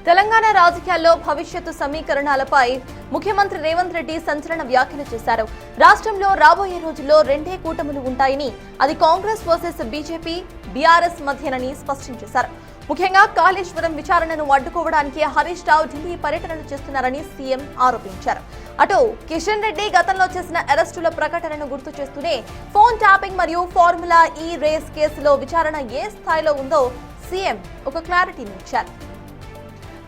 తెలంగాణ రాజకీయాల్లో భవిష్యత్తు సమీకరణాలపై ముఖ్యమంత్రి రేవంత్ రెడ్డి సంచలన వ్యాఖ్యలు చేశారు. రాష్ట్రంలో రాబోయే రోజుల్లో రెండే కూటములు ఉంటాయని, అది కాంగ్రెస్ వర్సెస్ బీజేపీ, బీఆర్ఎస్ మధ్యనని స్పష్టం చేశారు. ముఖ్యంగా కాళేశ్వరం విచారణను అడ్డుకోవడానికి హరీష్ రావు ఢిల్లీ పర్యటనలు చేస్తున్నారని సీఎం ఆరోపించారు. అటు కిషన్ రెడ్డి గతంలో చేసిన అరెస్టుల ప్రకటనను గుర్తు చేస్తూనే ఫోన్ ట్యాపింగ్ మరియు ఫార్ములా ఈ రేస్ కేసులో విచారణ ఏ స్థాయిలో ఉందో సీఎం ఒక క్లారిటీని ఇచ్చారు.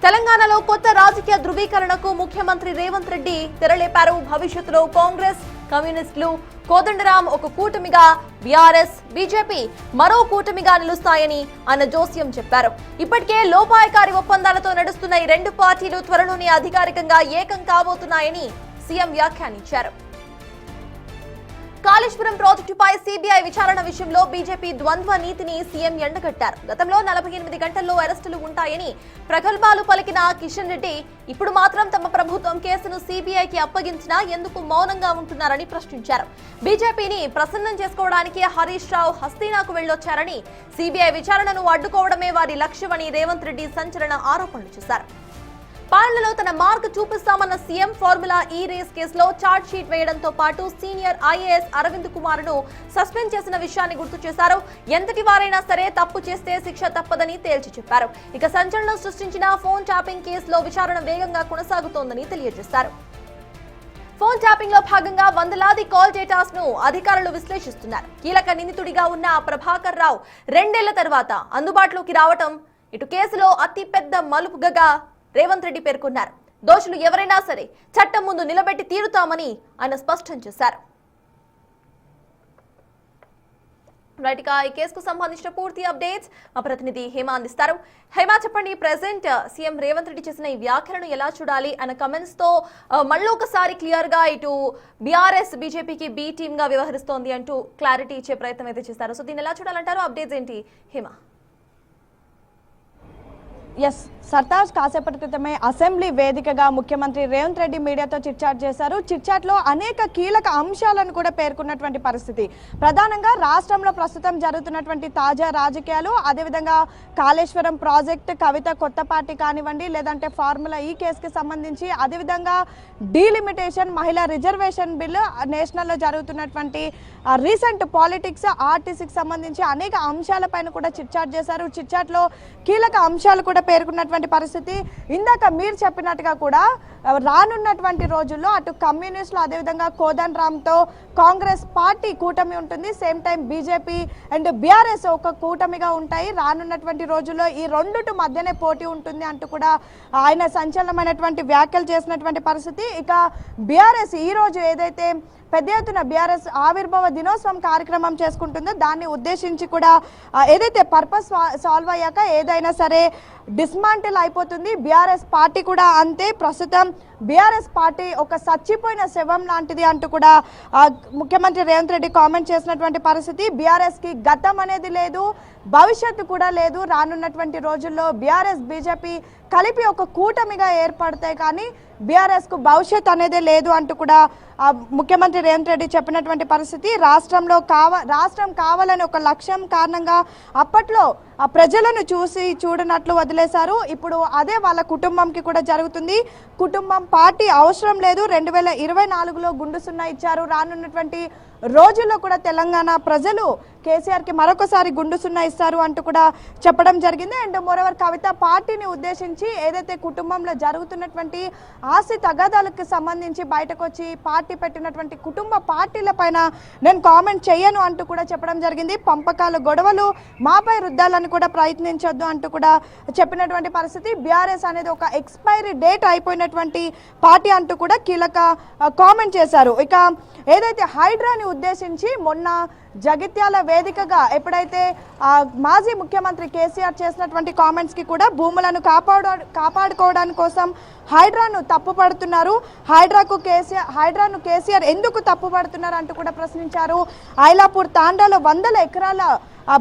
తెలంగాణలో కొత్త రాజకీయ ధృవీకరణకు ముఖ్యమంత్రి రేవంత్ రెడ్డి తెరలేపారు. భవిష్యత్తులో కాంగ్రెస్, కమ్యూనిస్టులు, కోదండరాం ఒక కూటమిగా, బీఆర్ఎస్, బీజేపీ మరో కూటమిగా నిలుస్తాయని ఆయన జోస్యం చెప్పారు. ఇప్పటికే లోపాయకారి ఒప్పందాలతో నడుస్తున్న ఈ రెండు పార్టీలు త్వరలోనే అధికారికంగా ఏకం కాబోతున్నాయని సీఎం వ్యాఖ్యానించారు. కాళేశ్వరం ప్రాజెక్టుపై సీబీఐ విచారణ విషయంలో బీజేపీ ద్వంద్వ నీతిని సీఎం ఎండగట్టారు. గతంలో 48 గంటల్లో అరెస్టులు ఉంటాయని ప్రగల్భాలు పలికిన కిషన్ రెడ్డి ఇప్పుడు మాత్రం తమ ప్రభుత్వం కేసును సీబీఐకి అప్పగించినా ఎందుకు మౌనంగా ఉంటున్నారని ప్రశ్నించారు. బీజేపీని ప్రసన్నం చేసుకోవడానికి హరీష్ రావు హస్తీనాకు వెళ్లొచ్చారని, సీబీఐ విచారణను అడ్డుకోవడమే వారి లక్ష్యమని రేవంత్ రెడ్డి సంచలన ఆరోపణలు చేశారు. పాలనలో తన మార్క్ చూపిస్తామన్న సీఎం ఫార్ములా ఈ రేస్ కేసులో ఛార్జ్ షీట్ వేయడంతో పాటు సీనియర్ ఐఏఎస్ అరవింద్ కుమార్ ను సస్పెండ్ చేసిన విషయాన్ని గుర్తు చేశారు. ఎంతటి వారైనా సరే తప్పు చేస్తే శిక్ష తప్పదని తేల్చి చెప్పారు. ఇక సంచలనం సృష్టించిన ఫోన్ ట్యాపింగ్ కేసులో విచారణ వేగంగా కొనసాగుతోందని తెలియజేశారు. ఫోన్ ట్యాపింగ్ లో భాగంగా వందలాది కాల్ డేటాస్ ను అధికారులు విశ్లేషిస్తున్నారు. కీలక నిందితుడిగా ఉన్న ప్రభాకర్ రావు 2 ఏళ్ల తర్వాత అందుబాటులోకి రావటం ఇటు కేసులో అతి పెద్ద మలుపుగా రేవంత్ రెడ్డి పేర్కొన్నారు. దోషులు ఎవరైనా సరే చట్టం ముందు నిలబెట్టి తీరుతామని ఆయన స్పష్టం చేశారు. ఈ కేసుకు సంబంధించిన పూర్తి అప్డేట్స్ మా ప్రతినిధి హేమ అందిస్తారు. హేమ, చెప్పండి, ప్రెసెంట్ సీఎం రేవంత్ రెడ్డి చేసిన ఈ వ్యాఖ్యలను ఎలా చూడాలి? ఆయన కమెంట్స్ తో మళ్ళీ ఒకసారి క్లియర్ గా ఇటు బీఆర్ఎస్ బీజేపీకి బి టీమ్ గా వ్యవహరిస్తోంది అంటూ క్లారిటీ ఇచ్చే ప్రయత్నం అయితే చేశారు. సో దీన్ని ఎలా చూడాలంటారు? అప్డేట్స్ ఏంటి హేమ? ఎస్ సర్తాజ్, కాసేపటి క్రితమే అసెంబ్లీ వేదికగా ముఖ్యమంత్రి రేవంత్ రెడ్డి మీడియాతో చిట్చాట్ చేశారు. చిట్చాట్లో అనేక కీలక అంశాలను కూడా పేర్కొన్నటువంటి పరిస్థితి. ప్రధానంగా రాష్ట్రంలో ప్రస్తుతం జరుగుతున్నటువంటి తాజా రాజకీయాలు, అదేవిధంగా కాళేశ్వరం ప్రాజెక్ట్, కవిత కొత్త పార్టీ కానివ్వండి, లేదంటే ఫార్ములా ఈ కేసుకి సంబంధించి, అదేవిధంగా డీలిమిటేషన్, మహిళా రిజర్వేషన్ బిల్లు, నేషనల్లో జరుగుతున్నటువంటి రీసెంట్ పాలిటిక్స్, ఆర్టీసీకి సంబంధించి అనేక అంశాలపైన కూడా చిట్చాట్ చేశారు. చిట్చాట్లో కీలక అంశాలు కూడా పేర్కొన్నటువంటి పరిస్థితి. ఇందాక మీరు చెప్పినట్టుగా కూడా రానున్నటువంటి రోజుల్లో అటు కమ్యూనిస్టులు, అదేవిధంగా కోదండరాంతో కాంగ్రెస్ పార్టీ కూటమి ఉంటుంది. Same time BJP and BRS ఒక కూటమిగా ఉంటాయి. రానున్నటువంటి రోజుల్లో ఈ రెండుటి మధ్యనే పోటీ ఉంటుంది అంటూ కూడా ఆయన సంచలనమైనటువంటి వ్యాఖ్యలు చేసినటువంటి పరిస్థితి. ఇక బీఆర్ఎస్ ఈ రోజు ఏదైతే పెద్ద ఎత్తున బీఆర్ఎస్ ఆవిర్భావ దినోత్సవం కార్యక్రమం చేసుకుంటుందో దాన్ని ఉద్దేశించి కూడా ఏదైతే పర్పస్ సాల్వ్ అయ్యాక ఏదైనా సరే డిస్మాంటిల్ అయిపోతుంది. బీఆర్ఎస్ పార్టీ కూడా అంతే. ప్రస్తుతం బీఆర్ఎస్ పార్టీ ఒక చచ్చిపోయిన శవం లాంటిది అంటూ కూడా ముఖ్యమంత్రి రేవంత్ రెడ్డి కామెంట్ చేసినటువంటి పరిస్థితి. బీఆర్ఎస్కి గతం అనేది లేదు, భవిష్యత్తు కూడా లేదు. రానున్నటువంటి రోజుల్లో బీఆర్ఎస్ బీజేపీ కలిపి ఒక కూటమిగా ఏర్పడతాయి, కానీ బీఆర్ఎస్కు భవిష్యత్ అనేది లేదు అంటూ కూడా ముఖ్యమంత్రి రేవంత్ రెడ్డి చెప్పినటువంటి పరిస్థితి. రాష్ట్రం కావాలని ఒక లక్ష్యం కారణంగా అప్పట్లో ఆ ప్రజలను చూడనట్లు వదిలేశారు. ఇప్పుడు అదే వాళ్ళ కుటుంబంకి కూడా జరుగుతుంది. కుటుంబం పార్టీ అవసరం లేదు. 2024లో గుండు సున్నా ఇచ్చారు. రానున్నటువంటి రోజుల్లో కూడా తెలంగాణ ప్రజలు కేసీఆర్కి మరొకసారి గుండు సున్నా ఇస్తారు అంటూ కూడా చెప్పడం జరిగింది. అండ్ మోరోవర్ కవిత పార్టీని ఉద్దేశించి ఏదైతే కుటుంబంలో జరుగుతున్నటువంటి ఆస్తి తగాదాలకు సంబంధించి బయటకు వచ్చి పార్టీ పెట్టినటువంటి కుటుంబ పార్టీల పైన నేను కామెంట్ చేయను అంటూ కూడా చెప్పడం జరిగింది. పంపకాల గొడవలు మాపై రుద్దాలని కూడా ప్రయత్నించొద్దు అంటూ కూడా చెప్పినటువంటి పరిస్థితి. బీఆర్ఎస్ అనేది ఒక ఎక్స్పైరీ డేట్ అయిపోయినటువంటి పార్టీ అంటూ కూడా కీలక కామెంట్ చేశారు. ఇక ఏదైతే హైడ్రాని ఉద్దేశించి మొన్న జగిత్యాల వేదికగా ఎప్పుడైతే మాజీ ముఖ్యమంత్రి కేసీఆర్ చేసినటువంటి కామెంట్స్కి కూడా భూములను కాపాడుకోవడానికి కోసం హైడ్రాను తప్పుపడుతున్నారు. హైడ్రాను కేసీఆర్ ఎందుకు తప్పుపడుతున్నారు అంటూ కూడా ప్రశ్నించారు. ఐలాపూర్ తాండాలో 100 ఎకరాల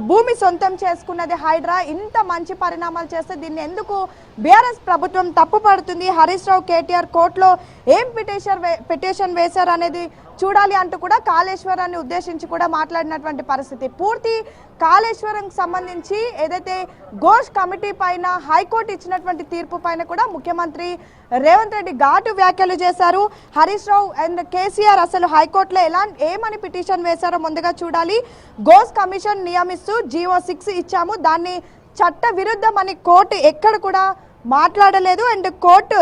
భూమి సొంతం చేసుకున్నది హైడ్రా. ఇంత మంచి పరిణామాలు చేస్తే దీన్ని ఎందుకు బీఆర్ఎస్ ప్రభుత్వం తప్పుపడుతుంది? హరీష్ రావు, కేటీఆర్ కోర్టులో ఏం పిటిషన్ వేశారు అనేది చూడాలి అంటూ కూడా కాళేశ్వరాన్ని ఉద్దేశించి కూడా మాట్లాడారు. మాట్లాడినటువంటి పరిస్థితి. పూర్తి కాళేశ్వరం సంబంధించి ఏదైతే ఘోష్ కమిటీ పైన హైకోర్టు ఇచ్చినటువంటి తీర్పు పైన కూడా ముఖ్యమంత్రి రేవంత్ రెడ్డి ఘాటు వ్యాఖ్యలు చేశారు. హరీష్ రావు అండ్ కేసీఆర్ అసలు హైకోర్టులో ఏమని పిటిషన్ వేశారో ముందుగా చూడాలి. ఘోష్ కమిషన్ నియమిస్తూ జీవో 6 ఇచ్చాము, దాన్ని చట్ట విరుద్ధమని కోర్టు ఎక్కడ కూడా మాట్లాడలేదు. అండ్ కోర్టు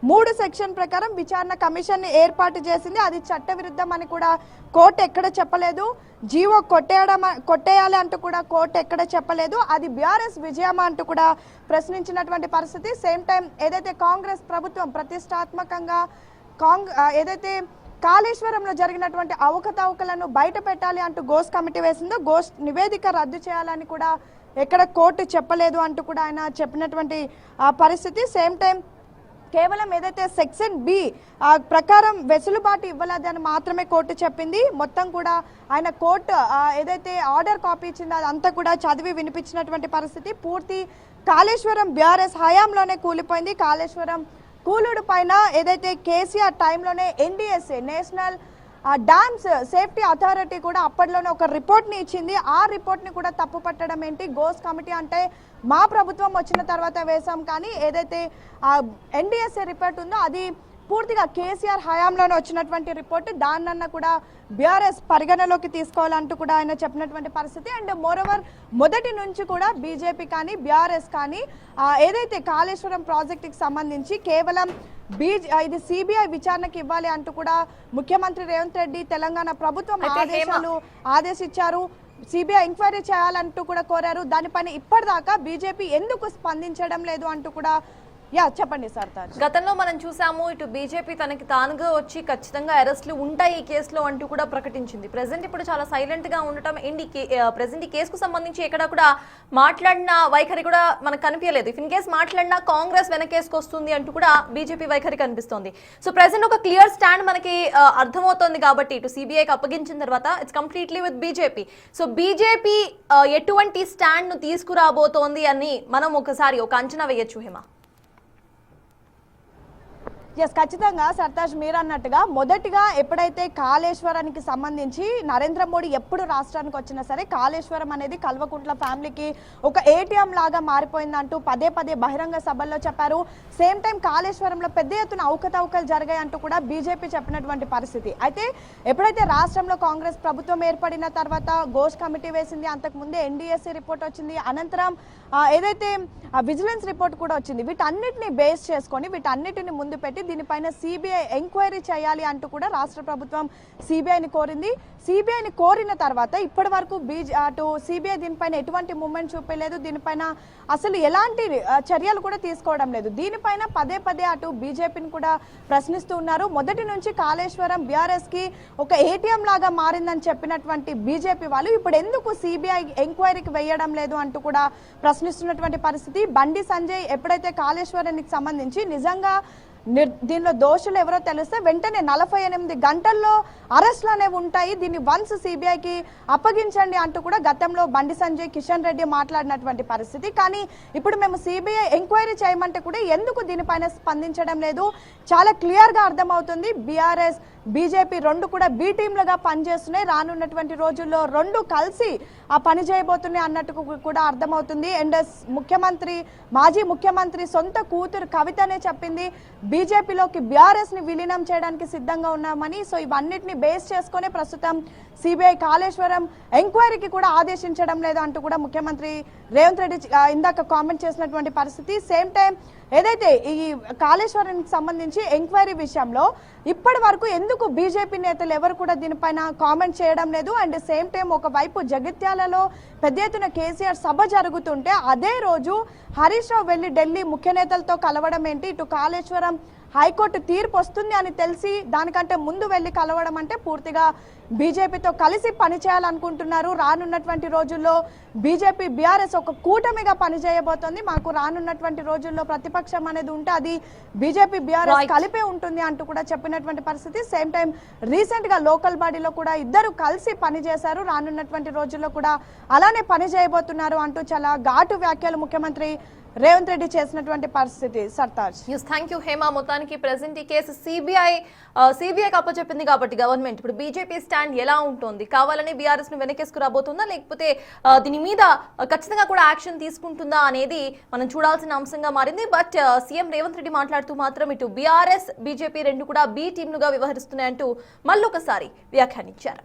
3 సెక్షన్ ప్రకారం విచారణ కమిషన్ ఏర్పాటు చేసింది, అది చట్ట విరుద్ధం అని కూడా కోర్టు ఎక్కడ చెప్పలేదు. జీవో కొట్టేయాలి అంటూ కూడా కోర్టు ఎక్కడ చెప్పలేదు. అది బీఆర్ఎస్ విజయమా అంటూ కూడా ప్రశ్నించినటువంటి పరిస్థితి. సేమ్ టైం ఏదైతే కాంగ్రెస్ ప్రభుత్వం ప్రతిష్టాత్మకంగా ఏదైతే కాళేశ్వరంలో జరిగినటువంటి అవకతవకలను బయట పెట్టాలి అంటూ ఘోష్ కమిటీ వేసిందో ఘోష్ నివేదిక రద్దు చేయాలని కూడా ఎక్కడ కోర్టు చెప్పలేదు అంటూ కూడా ఆయన చెప్పినటువంటి పరిస్థితి. సేమ్ టైం కేవలం ఏదైతే సెక్షన్ బి ప్రకారం వెసులుబాటు ఇవ్వలేదని మాత్రమే కోర్టు చెప్పింది. మొత్తం కూడా ఆయన కోర్టు ఏదైతే ఆర్డర్ కాపీ ఇచ్చిందో అదంతా కూడా చదివి వినిపించినటువంటి పరిస్థితి. పూర్తి కాళేశ్వరం బీఆర్ఎస్ హయాంలోనే కూలిపోయింది. కాళేశ్వరం కూలుడు పైన ఏదైతే కేసీఆర్ టైంలోనే NDSA national dams safety authority కూడా అప్పట్లోనే ఒక రిపోర్ట్ని ఇచ్చింది. ఆ రిపోర్ట్ని కూడా తప్పు పట్టడం ఏంటి? ఘోష్ కమిటీ అంటే మా ప్రభుత్వం వచ్చిన తర్వాత వేసాం, కానీ ఏదైతే ఎన్డీఎస్ఏ రిపోర్ట్ ఉందో అది పూర్తిగా కేసీఆర్ హయాంలోనే వచ్చినటువంటి రిపోర్ట్, దాన్నన్నా కూడా బీఆర్ఎస్ పరిగణలోకి తీసుకోవాలంటూ కూడా ఆయన చెప్పినటువంటి పరిస్థితి. అండ్ మోరోవర్ మొదటి నుంచి కూడా బీజేపీ కానీ బీఆర్ఎస్ కానీ ఏదైతే కాళేశ్వరం ప్రాజెక్టుకి సంబంధించి కేవలం ఇది సిబిఐ విచారణకు ఇవ్వాలి అంటూ కూడా ముఖ్యమంత్రి రేవంత్ రెడ్డి తెలంగాణ ప్రభుత్వం ఆదేశించారు. సిబిఐ ఎంక్వైరీ చేయాలంటూ కూడా కోరారు. దానిపైన ఇప్పటిదాకా బీజేపీ ఎందుకు స్పందించడం లేదు అంటూ కూడా చెప్పండి సార్. గతంలో మనం చూసాము, ఇటు బీజేపీ తనకి తానుగా వచ్చి ఖచ్చితంగా అరెస్టులు ఉంటాయి ఈ కేసులో అంటూ కూడా ప్రకటించింది. ప్రెసెంట్ ఇప్పుడు చాలా సైలెంట్ గా ఉండటం ప్రెసెంట్ ఈ కేసుకు సంబంధించి ఎక్కడ కూడా మాట్లాడిన వైఖరి కూడా మనకు కనిపించలేదు. ఇఫ్ ఇన్ కేసు మాట్లాడినా కాంగ్రెస్ వెనకేసుకు వస్తుంది అంటూ కూడా బీజేపీ వైఖరి కనిపిస్తోంది. సో ప్రెసెంట్ ఒక క్లియర్ స్టాండ్ మనకి అర్థమవుతోంది కాబట్టి ఇటు సిబిఐకి అప్పగించిన తర్వాత it's completely with BJP. So BJP ఎటువంటి స్టాండ్ ను తీసుకురాబోతోంది అని మనం ఒకసారి ఒక అంచనా వేయొచ్చు హేమ? ఖచ్చితంగా సర్తాజ్ మీరు అన్నట్టుగా మొదటిగా ఎప్పుడైతే కాళేశ్వరానికి సంబంధించి నరేంద్ర మోడీ ఎప్పుడు రాష్ట్రానికి వచ్చినా సరే కాళేశ్వరం అనేది కల్వకుంట్ల ఫ్యామిలీకి ఒక ఏటీఎం లాగా మారిపోయిందంటూ పదే బహిరంగ సభల్లో చెప్పారు. సేమ్ టైం కాళేశ్వరంలో పెద్ద ఎత్తున అవకతవకలు జరిగాయంటూ కూడా బీజేపీ చెప్పినటువంటి పరిస్థితి. అయితే ఎప్పుడైతే రాష్ట్రంలో కాంగ్రెస్ ప్రభుత్వం ఏర్పడిన తర్వాత ఘోష్ కమిటీ వేసింది, అంతకుముందే ఎన్డీఎస్సీ రిపోర్ట్ వచ్చింది, అనంతరం ఏదైతే విజిలెన్స్ రిపోర్ట్ కూడా వచ్చింది, వీటన్నిటిని బేస్ చేసుకొని వీటన్నిటిని ముందు పెట్టి దీనిపైన సిబిఐ ఎంక్వైరీ చేయాలి అంటూ కూడా రాష్ట్ర ప్రభుత్వం సిబిఐని కోరింది. సిబిఐని కోరిన తర్వాత ఇప్పటి వరకు అటు సిబిఐ దీనిపైన ఎటువంటి మూమెంట్ చూపలేదు, దీనిపైన అసలు ఎలాంటి చర్యలు కూడా తీసుకోవడం లేదు. దీనిపైన పదే అటు బీజేపీని కూడా ప్రశ్నిస్తూ ఉన్నారు. మొదటి నుంచి కాళేశ్వరం బీఆర్ఎస్ కి ఒక ఏటీఎం లాగా మారిందని చెప్పినటువంటి బీజేపీ వాళ్ళు ఇప్పుడు ఎందుకు సిబిఐ ఎంక్వైరీకి వేయడం లేదు అంటూ కూడా ప్రశ్నిస్తున్నటువంటి పరిస్థితి. బండి సంజయ్ ఎప్పుడైతే కాళేశ్వరానికి సంబంధించి నిజంగా దీనిలో దోషులు ఎవరో తెలిస్తే వెంటనే 48 గంటల్లో అరెస్టులు అనేవి ఉంటాయి, దీన్ని వన్స్ సిబిఐకి అప్పగించండి అంటూ కూడా గతంలో బండి సంజయ్ కిషన్ రెడ్డి మాట్లాడినటువంటి పరిస్థితి. కానీ ఇప్పుడు మేము సిబిఐ ఎంక్వైరీ చేయమంటే కూడా ఎందుకు దీనిపైన స్పందించడం లేదు? చాలా క్లియర్గా అర్థమవుతుంది. బీఆర్ఎస్ బీజేపీ రెండు కూడా బి టీంలుగా పనిచేస్తున్నాయి, రానున్నటువంటి రోజుల్లో రెండు కలిసి ఆ పని చేయబోతున్నాయి అన్నట్టు కూడా అర్థమవుతుంది. అండ్ మాజీ ముఖ్యమంత్రి సొంత కూతురు కవితనే చెప్పింది బీజేపీలోకి బీఆర్ఎస్ ని విలీనం చేయడానికి సిద్ధంగా ఉన్నామని. సో ఇవన్నిటిని బేస్ చేసుకునే ప్రస్తుతం సిబిఐ కాళేశ్వరం ఎంక్వైరీకి కూడా ఆదేశించడం లేదు అంటూ కూడా ముఖ్యమంత్రి రేవంత్ రెడ్డి ఇందాక కామెంట్ చేసినటువంటి పరిస్థితి. సేమ్ టైం ఏదైతే ఈ కాళేశ్వరానికి సంబంధించి ఎంక్వైరీ విషయంలో ఇప్పటి వరకు ఎందుకు బీజేపీ నేతలు ఎవరు కూడా దీనిపైన కామెంట్ చేయడం లేదు? అండ్ సేమ్ టైం ఒకవైపు జగిత్యాలలో పెద్ద ఎత్తున కేసీఆర్ సభ జరుగుతుంటే అదే రోజు హరీష్ రావు వెళ్లి ఢిల్లీ ముఖ్య నేతలతో కలవడం ఏంటి? ఇటు కాళేశ్వరం హైకోర్టు తీర్పు వస్తుంది అని తెలిసి దానికంటే ముందు వెళ్లి కలవడం అంటే పూర్తిగా బీజేపీతో కలిసి పనిచేయాలనుకుంటున్నారు. రానున్నటువంటి రోజుల్లో బీజేపీ బీఆర్ఎస్ ఒక కూటమిగా పనిచేయబోతోంది. మాకు రానున్నటువంటి రోజుల్లో ప్రతిపక్షం అనేది ఉంటే అది బీజేపీ బీఆర్ఎస్ కలిపే ఉంటుంది అంటూ కూడా చెప్పినటువంటి పరిస్థితి. సేమ్ టైం రీసెంట్ గా లోకల్ బాడీలో కూడా ఇద్దరు కలిసి పనిచేశారు, రానున్నటువంటి రోజుల్లో కూడా అలానే పని చేయబోతున్నారు అంటూ చాలా ఘాటు వ్యాఖ్యలు ముఖ్యమంత్రి రేవంత్ రెడ్డి చేసినటువంటి పరిస్థితి. సర్తాజ్. Thank you Hema. మొత్తానికి ప్రెసెంట్ ఈ కేసు సిబిఐకి అప్పచెప్పింది కాబట్టి గవర్నమెంట్ ఇప్పుడు బీజేపీ స్టాండ్ ఎలా ఉంటుంది? కావాలని బీఆర్ఎస్ ను వెనకేసుకు రాబోతుందా, లేకపోతే దీని మీద ఖచ్చితంగా కూడా యాక్షన్ తీసుకుంటుందా అనేది మనం చూడాల్సిన అంశంగా మారింది. బట్ సీఎం రేవంత్ రెడ్డి మాట్లాడుతూ మాత్రం ఇటు బీఆర్ఎస్ బీజేపీ రెండు కూడా బి టీంలుగా వ్యవహరిస్తున్నాయంటూ మళ్ళొకసారి వ్యాఖ్యానించారు.